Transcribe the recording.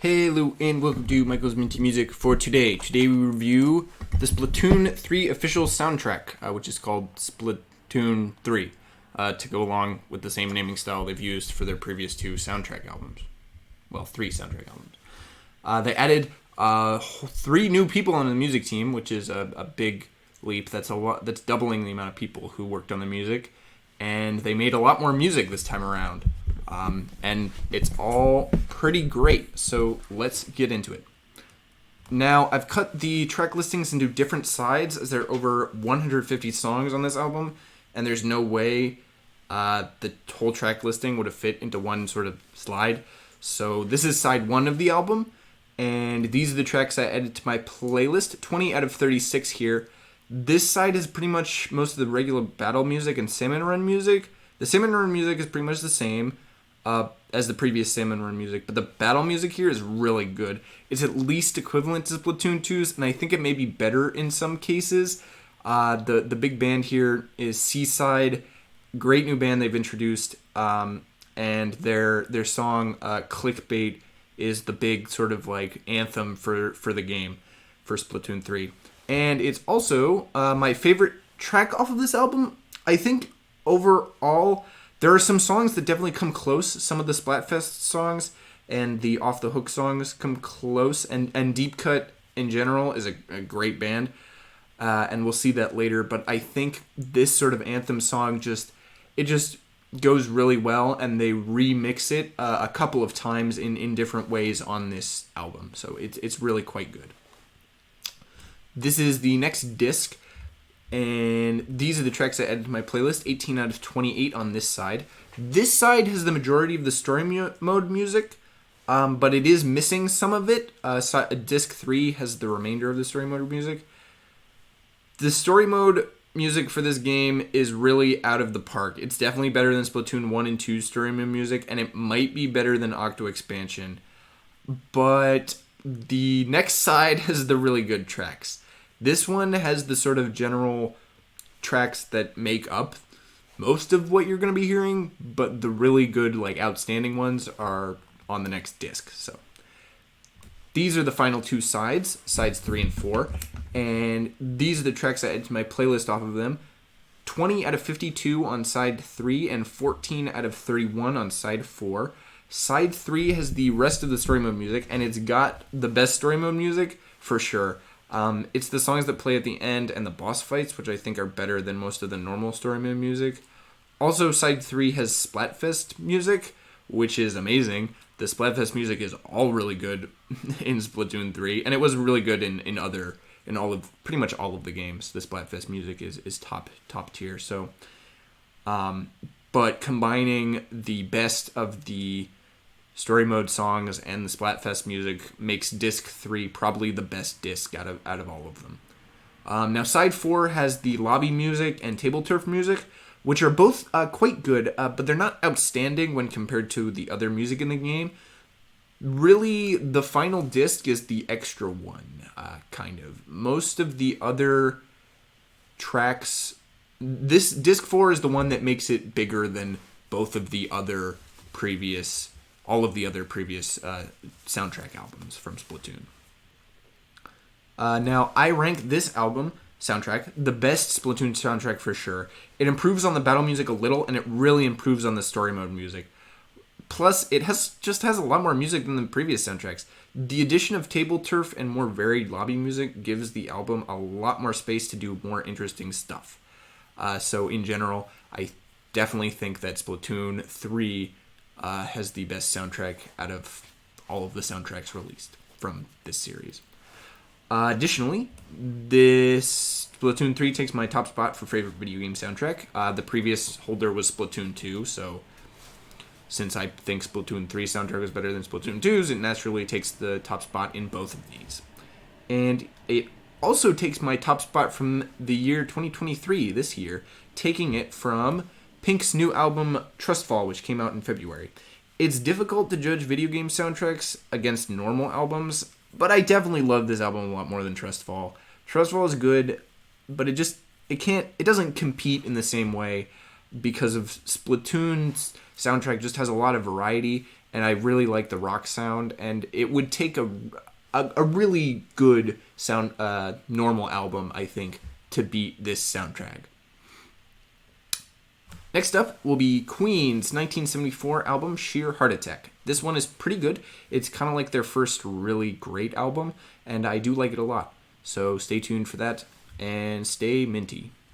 Hey Lou, and welcome to Michael's Minty Music for today. Today we review the Splatoon 3 official soundtrack, which is called Splatoon 3, to go along with the same naming style they've used for their previous two soundtrack albums. Well, three soundtrack albums. They added three new people on the music team, which is a big leap. That's a lot. That's doubling the amount of people who worked on the music, and they made a lot more music this time around. And it's all pretty great, so let's get into it. Now, I've cut the track listings into different sides, as there are over 150 songs on this album, and there's no way the whole track listing would have fit into one sort of slide. So this is side 1 of the album, and these are the tracks I added to my playlist, 20 out of 36 here. This side is pretty much most of the regular battle music and Salmon Run music. The Salmon Run music is pretty much the same as the previous Salmon Run music, but the battle music here is really good. It's at least equivalent to Splatoon 2's, and I think it may be better in some cases. The big band here is Seaside, great new band they've introduced, and their song Clickbait is the big sort of like anthem for the game for Splatoon 3. And it's also my favorite track off of this album. I think overall there are some songs that definitely come close. Some of the Splatfest songs and the Off the Hook songs come close. And Deep Cut in general is a great band. And we'll see that later. But I think this sort of anthem song just goes really well. And they remix it a couple of times in different ways on this album. So it's really quite good. This is the next disc. And these are the tracks I added to my playlist, 18 out of 28 on this side. This side has the majority of the story mode music, but it is missing some of it. Disc 3 has the remainder of the story mode music. The story mode music for this game is really out of the park. It's definitely better than Splatoon 1 and 2's story mode music, and it might be better than Octo Expansion. But the next side has the really good tracks. This one has the sort of general tracks that make up most of what you're going to be hearing, but the really good, like, outstanding ones are on the next disc. So these are the final two sides 3 and 4, and these are the tracks I added to my playlist off of them. 20 out of 52 on side 3 and 14 out of 31 on side 4. Side 3 has the rest of the story mode music, and it's got the best story mode music for sure. It's the songs that play at the end and the boss fights, which I think are better than most of the normal story mode music. Also, side 3 has Splatfest music, which is amazing. The Splatfest music is all really good in Splatoon 3, and it was really good in pretty much all of the games. The Splatfest music is top tier. So, but combining the best of the story mode songs and the Splatfest music makes disc 3 probably the best disc out of all of them. Now side 4 has the lobby music and table turf music, which are both quite good, but they're not outstanding when compared to the other music in the game. Really, the final disc is the extra one, kind of. Most of the other tracks, this disc 4 is the one that makes it bigger than both of the other previous soundtrack albums from Splatoon. Now, I rank this album soundtrack the best Splatoon soundtrack for sure. It improves on the battle music a little, and it really improves on the story mode music. Plus, it has a lot more music than the previous soundtracks. The addition of table turf and more varied lobby music gives the album a lot more space to do more interesting stuff. So in general, I definitely think that Splatoon 3 has the best soundtrack out of all of the soundtracks released from this series. Additionally, this Splatoon 3 takes my top spot for favorite video game soundtrack. The previous holder was Splatoon 2, so since I think Splatoon 3 soundtrack is better than Splatoon 2's, it naturally takes the top spot in both of these. And it also takes my top spot from the year 2023, this year, taking it from Pink's new album, Trustfall, which came out in February. It's difficult to judge video game soundtracks against normal albums, but I definitely love this album a lot more than Trustfall. Trustfall is good, but it doesn't compete in the same way because of Splatoon's soundtrack just has a lot of variety, and I really like the rock sound, and it would take a really good sound normal album, I think, to beat this soundtrack. Next up will be Queen's 1974 album, Sheer Heart Attack. This one is pretty good. It's kind of like their first really great album, and I do like it a lot. So stay tuned for that, and stay minty.